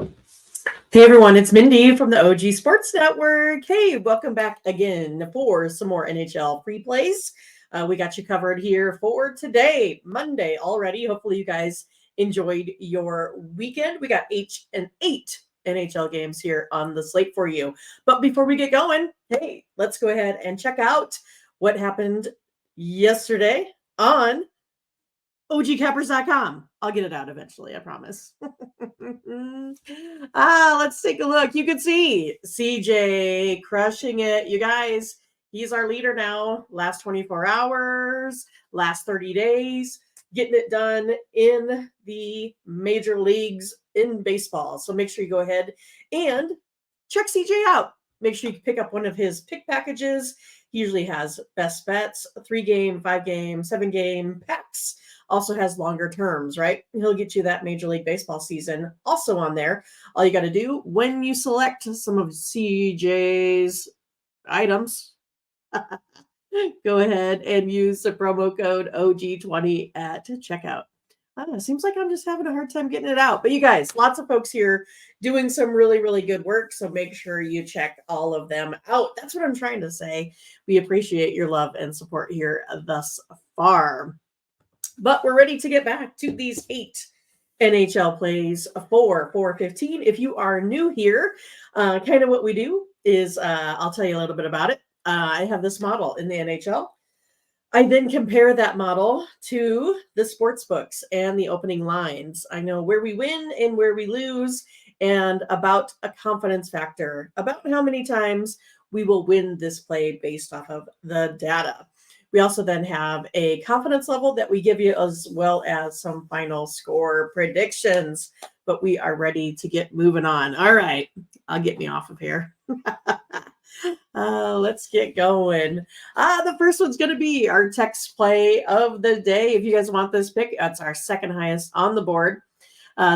Hey everyone, it's Mindy from the OG Sports Network. Hey, welcome back again for some more NHL free plays. We got you covered here for today, Monday already. Hopefully, you guys enjoyed your weekend. We got eight NHL games here on the slate for you. But before we get going, hey, let's go ahead and check out what happened yesterday on ogcappers.com. I'll get it out eventually, I promise. Let's take a look. You can see CJ crushing it. You guys, he's our leader now. Last 24 hours, last 30 days, getting it done in the major leagues in baseball. So make sure you go ahead and check CJ out. Make sure you pick up one of his pick packages. He usually has best bets, 3-game, 5-game, 7-game packs. Also has longer terms, right? He'll get you that Major League Baseball season also on there. All you got to do when you select some of CJ's items, go ahead and use the promo code OG20 at checkout. Seems like I'm just having a hard time getting it out. But you guys, lots of folks here doing some really, really good work. So make sure you check all of them out. That's what I'm trying to say. We appreciate your love and support here thus far. But we're ready to get back to these 8 NHL plays for 415. If you are new here, kind of what we do is I'll tell you a little bit about it. I have this model in the NHL. I then compare that model to the sports books and the opening lines. I know where we win and where we lose, and about a confidence factor, about how many times we will win this play based off of the data. We also then have a confidence level that we give you, as well as some final score predictions. But we are ready to get moving on. All right, I'll get me off of here. Let's get going. The first one's going to be our text play of the day. If you guys want this pick, that's our second highest on the board.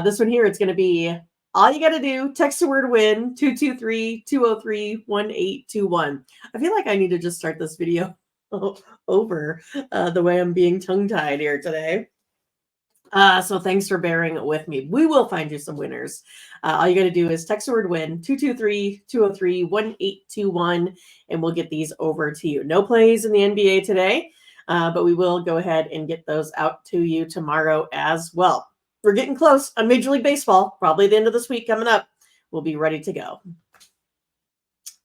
This one here, it's going to be all you got to do, text the word win, 223-203-1821. I feel like I need to just start this video over the way I'm being tongue-tied here today. So thanks for bearing with me. We will find you some winners. All you got to do is text the word win, 223-203-1821, and we'll get these over to you. No plays in the NBA today, but we will go ahead and get those out to you tomorrow as well. We're getting close on Major League Baseball, probably the end of this week coming up. We'll be ready to go.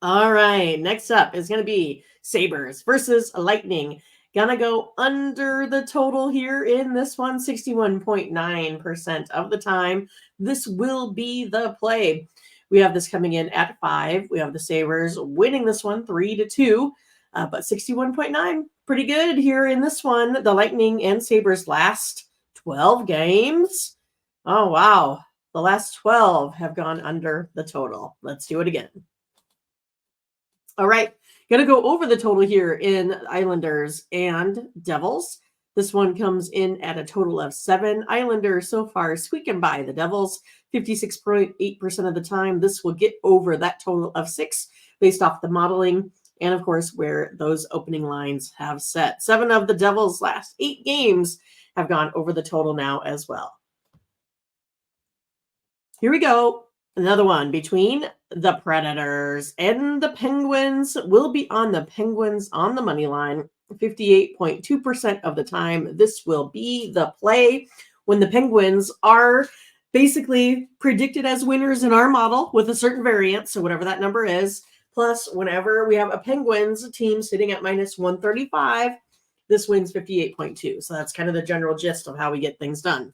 All right, next up is going to be Sabres versus Lightning. Gonna go under the total here in this one, 61.9% of the time. This will be the play. We have this coming in at 5. We have the Sabres winning this one 3-2, but 61.9, pretty good here in this one. The Lightning and Sabres last 12 games. Oh, wow. The last 12 have gone under the total. Let's do it again. All right. Going to go over the total here in Islanders and Devils. This one comes in at a total of 7. Islanders so far squeaking by the Devils 56.8% of the time. This will get over that total of 6 based off the modeling and, of course, where those opening lines have set. 7 of the Devils' last 8 games have gone over the total now as well. Here we go. Another one between the Predators and the Penguins. Will be on the Penguins on the money line 58.2% of the time. This will be the play when the Penguins are basically predicted as winners in our model with a certain variance, so whatever that number is. Plus, whenever we have a Penguins team sitting at minus 135, this wins 58.2. So that's kind of the general gist of how we get things done.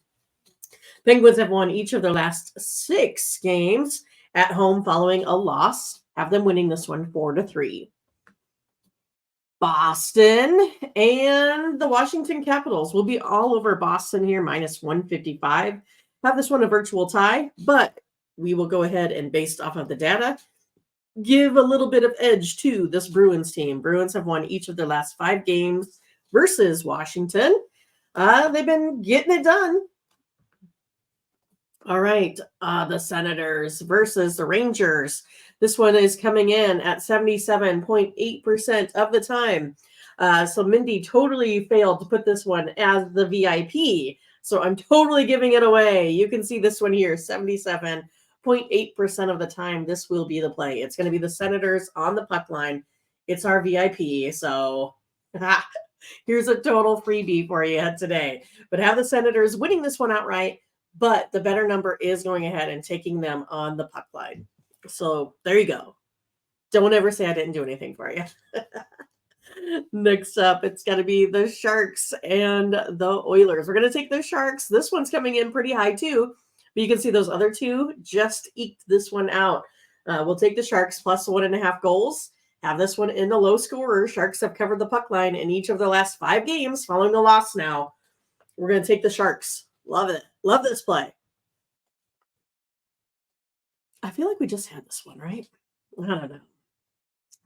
Penguins have won each of their last 6 games at home following a loss, have them winning this one 4-3. Boston and the Washington Capitals will be all over Boston here, minus 155. Have this one a virtual tie, but we will go ahead and, based off of the data, give a little bit of edge to this Bruins team. Bruins have won each of their last 5 games versus Washington. They've been getting it done. All right, the Senators versus the Rangers. This one is coming in at 77.8% of the time. So Mindy totally failed to put this one as the VIP. So I'm totally giving it away. You can see this one here, 77.8% 98.8% of the time, this will be the play. It's going to be the Senators on the puck line. It's our VIP. So here's a total freebie for you today. But have the Senators winning this one outright, but the better number is going ahead and taking them on the puck line. So there you go. Don't ever say I didn't do anything for you. Next up, it's got to be the Sharks and the Oilers. We're going to take the Sharks. This one's coming in pretty high too. But you can see those other two just eked this one out. We'll take the Sharks plus 1.5 goals. Have this one in the low scorer. Sharks have covered the puck line in each of their last 5 games following the loss now. We're going to take the Sharks. Love it. Love this play. I feel like we just had this one, right? I don't know.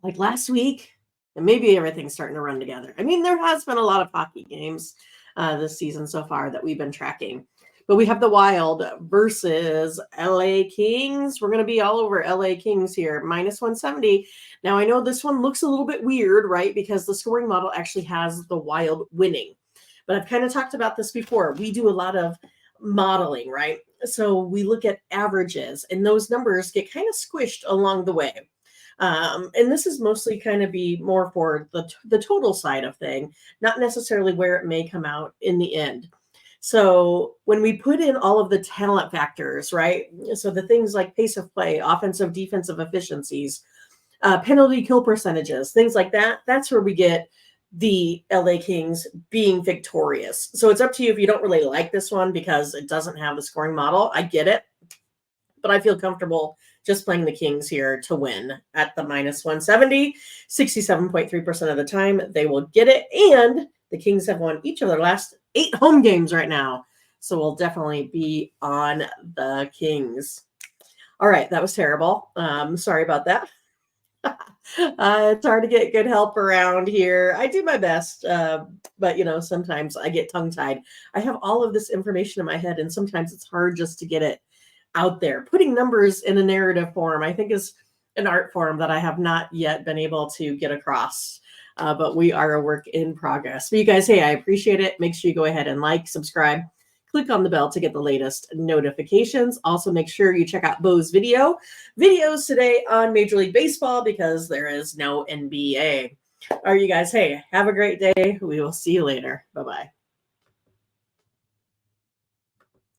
Like last week, and maybe everything's starting to run together. I mean, there has been a lot of hockey games this season so far that we've been tracking. But we have the Wild versus LA Kings. We're going to be all over LA Kings here, minus 170. Now, I know this one looks a little bit weird, right? Because the scoring model actually has the Wild winning. But I've kind of talked about this before. We do a lot of modeling, right? So we look at averages, and those numbers get kind of squished along the way. And this is mostly kind of be more for the total side of thing, not necessarily where it may come out in the end. So when we put in all of the talent factors, right? So the things like pace of play, offensive, defensive efficiencies, penalty kill percentages, things like that, that's where we get the LA Kings being victorious. So it's up to you if you don't really like this one because it doesn't have the scoring model. I get it, but I feel comfortable just playing the Kings here to win at the minus 170. 67.3% of the time they will get it. And the Kings have won each of their last 8 home games right now. So we'll definitely be on the Kings. All right, that was terrible. Sorry about that. It's hard to get good help around here. I do my best, but sometimes I get tongue-tied. I have all of this information in my head, and sometimes it's hard just to get it out there. Putting numbers in a narrative form, I think, is an art form that I have not yet been able to get across. But we are a work in progress. But you guys, hey, I appreciate it. Make sure you go ahead and like, subscribe, click on the bell to get the latest notifications. Also, make sure you check out Bo's videos today on Major League Baseball because there is no NBA. All right, you guys, hey, have a great day. We will see you later. Bye-bye.